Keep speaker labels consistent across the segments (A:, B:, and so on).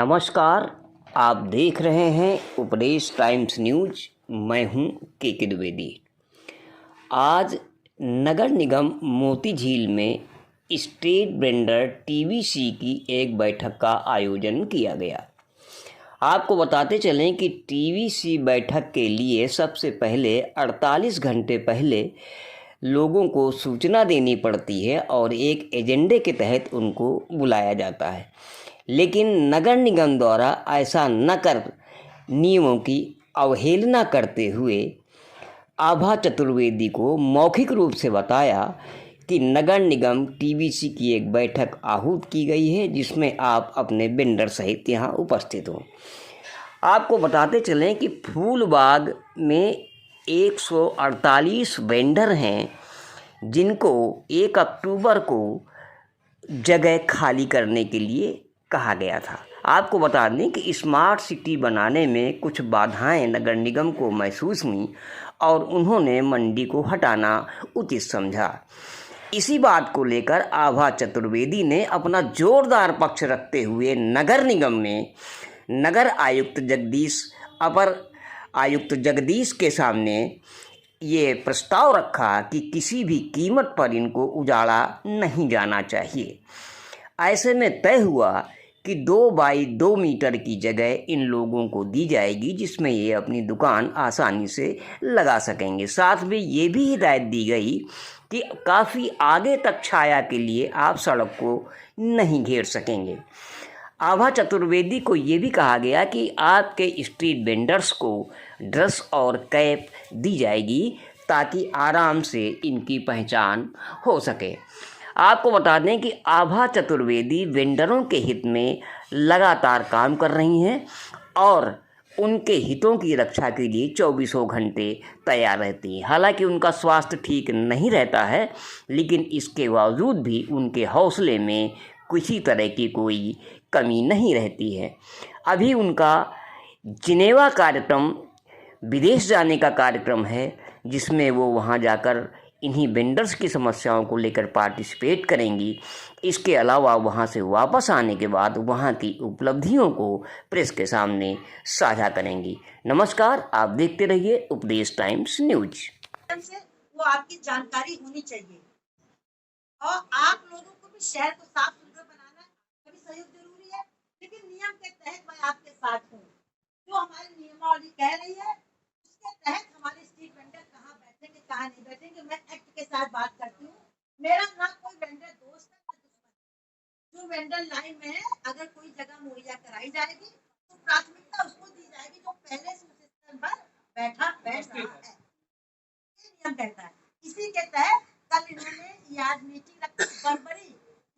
A: नमस्कार, आप देख रहे हैं उपदेश टाइम्स न्यूज। मैं हूं के द्विवेदी। आज नगर निगम मोती झील में स्ट्रीट वेंडर टीवीसी की एक बैठक का आयोजन किया गया। आपको बताते चलें कि टीवीसी बैठक के लिए सबसे पहले 48 घंटे पहले लोगों को सूचना देनी पड़ती है और एक एजेंडे के तहत उनको बुलाया जाता है, लेकिन नगर निगम द्वारा ऐसा न कर नियमों की अवहेलना करते हुए आभा चतुर्वेदी को मौखिक रूप से बताया कि नगर निगम टीवीसी की एक बैठक आहूत की गई है, जिसमें आप अपने वेंडर सहित यहाँ उपस्थित हो। आपको बताते चलें कि फूलबाग में 148 वेंडर हैं, जिनको 1 अक्टूबर को जगह खाली करने के लिए कहा गया था। आपको बता दें कि स्मार्ट सिटी बनाने में कुछ बाधाएं नगर निगम को महसूस हुई और उन्होंने मंडी को हटाना उचित समझा। इसी बात को लेकर आभा चतुर्वेदी ने अपना जोरदार पक्ष रखते हुए नगर निगम में नगर आयुक्त अपर आयुक्त जगदीश के सामने ये प्रस्ताव रखा कि किसी भी कीमत पर इनको उजाड़ा नहीं जाना चाहिए। ऐसे में तय हुआ कि 2 बाई 2 मीटर की जगह इन लोगों को दी जाएगी, जिसमें ये अपनी दुकान आसानी से लगा सकेंगे। साथ में ये भी हिदायत दी गई कि काफ़ी आगे तक छाया के लिए आप सड़क को नहीं घेर सकेंगे। आभा चतुर्वेदी को ये भी कहा गया कि आपके स्ट्रीट वेंडर्स को ड्रेस और कैप दी जाएगी ताकि आराम से इनकी पहचान हो सके। आपको बता दें कि आभा चतुर्वेदी वेंडरों के हित में लगातार काम कर रही हैं और उनके हितों की रक्षा के लिए 24 घंटे तैयार रहती हैं। हालांकि उनका स्वास्थ्य ठीक नहीं रहता है, लेकिन इसके बावजूद भी उनके हौसले में किसी तरह की कोई कमी नहीं रहती है। अभी उनका जिनेवा कार्यक्रम, विदेश जाने का कार्यक्रम है, जिसमें वो वहाँ जाकर इन्हीं वेंडर्स की समस्याओं को लेकर पार्टिसिपेट करेंगी। इसके अलावा वहाँ से वापस आने के बाद वहाँ की उपलब्धियों को प्रेस के सामने साझा करेंगी। नमस्कार, आप देखते रहिए उपदेश टाइम्स न्यूज।
B: वो आपकी जानकारी होनी चाहिए और आप लोगों को भी शहर को साफ सुथरा बनाना कभी सहयोग जरूरी है, लेकिन नियम के तहत मैं आपके साथ हूँ। जो हमारी नियमावली कह रही है उसके तहत हमारे स्ट्रीट वेंडर कहाँ बैठेंगे कहाँ नहीं बैठेंगे, मैं एक्ट के साथ बात करती हूँ। मेरा ना कोई वेंडर दोस्त है ना दुश्मन। जो वेंडर लाइन में है, अगर कोई जगह मुहैया कराई जाएगी तो प्राथमिकता उसको दी जाएगी जो पहले से सिस्टम पर बैठ रहा है। ये नियम कहता है। इसी के तहत कल इन्होंने ये आज मीटिंग रखी गड़बड़ी,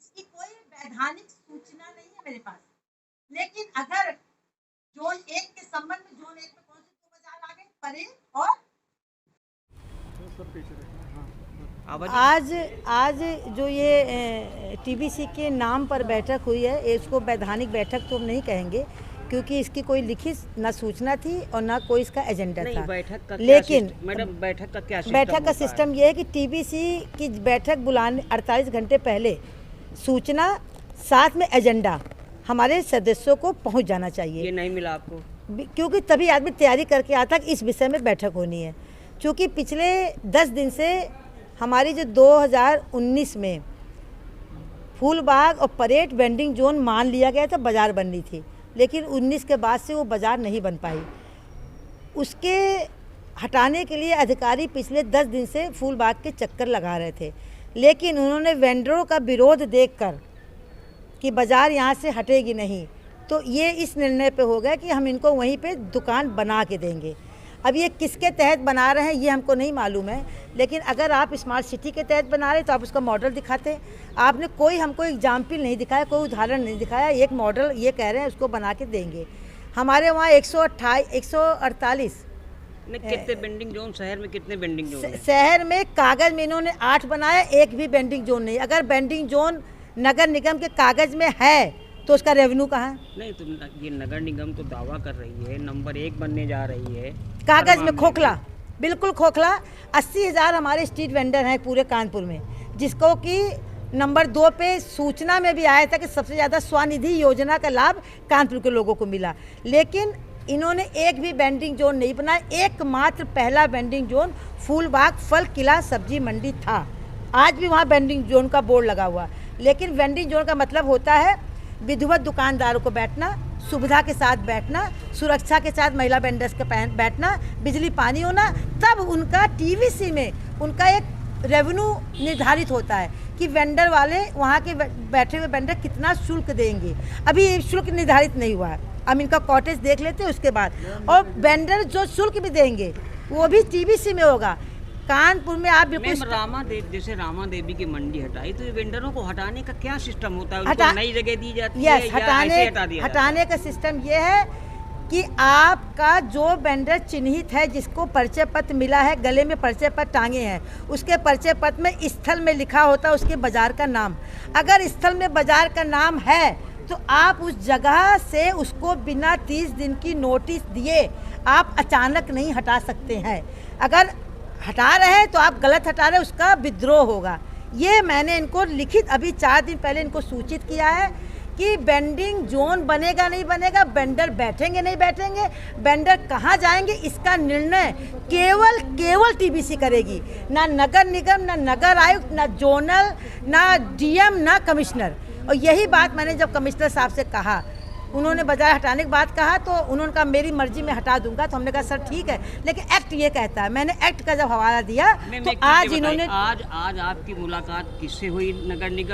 B: इसकी कोई वैधानिक सूचना नहीं है मेरे पास, लेकिन अगर जोन 1 के संबंध में जोन 1 में कौन से 2 बाजार आ गए, परे और
C: आज जो ये टीवीसी के नाम पर बैठक हुई है, इसको वैधानिक बैठक तो हम नहीं कहेंगे, क्योंकि इसकी कोई लिखित न सूचना थी और ना कोई इसका एजेंडा था। लेकिन बैठक का सिस्टम ये है कि टीवीसी की बैठक बुलाने 48 घंटे पहले सूचना साथ में एजेंडा हमारे सदस्यों को पहुंच जाना चाहिए।
A: ये नहीं मिला आपको?
C: क्योंकि तभी आदमी तैयारी करके आता कि इस विषय में बैठक होनी है। क्योंकि पिछले 10 दिन से हमारी जो 2019 में फूलबाग और परेड वेंडिंग जोन मान लिया गया था, बाज़ार बननी थी, लेकिन 19 के बाद से वो बाज़ार नहीं बन पाई। उसके हटाने के लिए अधिकारी पिछले 10 दिन से फूलबाग के चक्कर लगा रहे थे, लेकिन उन्होंने वेंडरों का विरोध देखकर कि बाज़ार यहाँ से हटेगी नहीं, तो ये इस निर्णय पे हो गया कि हम इनको वहीं पे दुकान बना के देंगे। अब ये किसके तहत बना रहे हैं ये हमको नहीं मालूम है, लेकिन अगर आप स्मार्ट सिटी के तहत बना रहे तो आप उसका मॉडल दिखाते। आपने कोई हमको एग्जाम्पल नहीं दिखाया, कोई उदाहरण नहीं दिखाया। एक मॉडल ये कह रहे हैं उसको बना के देंगे। हमारे वहाँ 148
A: कितने बेंडिंग जोन शहर में, कितने बेंडिंग जोन?
C: शहर में कागज में इन्होंने 8 बनाया, एक भी बेंडिंग जोन नहीं। अगर बेंडिंग जोन नगर निगम के कागज में है तो उसका रेवेन्यू कहाँ है?
A: नहीं, तो ये नगर निगम तो दावा कर रही है नंबर 1 बनने जा रही है,
C: कागज में खोखला, बिल्कुल खोखला। 80,000 हमारे स्ट्रीट वेंडर हैं पूरे कानपुर में, जिसको कि नंबर 2 पे सूचना में भी आया था कि सबसे ज़्यादा स्वनिधि योजना का लाभ कानपुर के लोगों को मिला, लेकिन इन्होंने एक भी वेंडिंग जोन नहीं बनाया। एकमात्र पहला वेंडिंग जोन फूलबाग फल किला सब्जी मंडी था, आज भी वहाँ वेंडिंग जोन का बोर्ड लगा हुआ, लेकिन वेंडिंग जोन का मतलब होता है विधिवत दुकानदारों को बैठना, सुविधा के साथ बैठना, सुरक्षा के साथ महिला वेंडर्स के बैठना, बिजली पानी होना, तब उनका टीवीसी में उनका एक रेवेन्यू निर्धारित होता है कि वेंडर वाले वहाँ के बैठे हुए वेंडर कितना शुल्क देंगे। अभी ये शुल्क निर्धारित नहीं हुआ है, हम इनका कॉटेज देख लेते हैं उसके बाद, और वेंडर जो शुल्क भी देंगे वो भी टीवीसी में होगा। कानपुर में आप बिल्कुल
A: जैसे रामा देवी की मंडी हटाई, तो ये वेंडरों को हटाने का क्या सिस्टम होता है? उनको नई जगह दी जाती है या ऐसे हटा दिया
C: हटाने का सिस्टम ये है कि आपका जो वेंडर चिन्हित है, जिसको परिचय पत्र मिला है, गले में परिचय पत्र टांगे हैं, उसके परिचय पत्र में स्थल में लिखा होता है उसके बाजार का नाम। अगर स्थल में बाजार का नाम है तो आप उस जगह से उसको बिना 30 दिन की नोटिस दिए आप अचानक नहीं हटा सकते हैं। अगर हटा रहे हैं तो आप गलत हटा रहे हैं, उसका विद्रोह होगा। ये मैंने इनको लिखित अभी 4 दिन पहले इनको सूचित किया है कि वेंडिंग जोन बनेगा नहीं बनेगा, वेंडर बैठेंगे नहीं बैठेंगे, वेंडर कहाँ जाएंगे, इसका निर्णय केवल टीबीसी करेगी, ना नगर निगम, ना नगर आयुक्त, ना जोनल, ना डीएम, ना कमिश्नर। और यही बात मैंने जब कमिश्नर साहब से कहा, उन्होंने बजाय हटाने की बात कहा तो उन्होंने कहा मेरी मर्जी में हटा दूंगा। तो हमने कहा सर ठीक है, लेकिन एक्ट ये कहता है। मैंने एक्ट का जब हवाला दिया तो आज इन्होंने
A: आज आपकी मुलाकात किससे हुई नगर निगम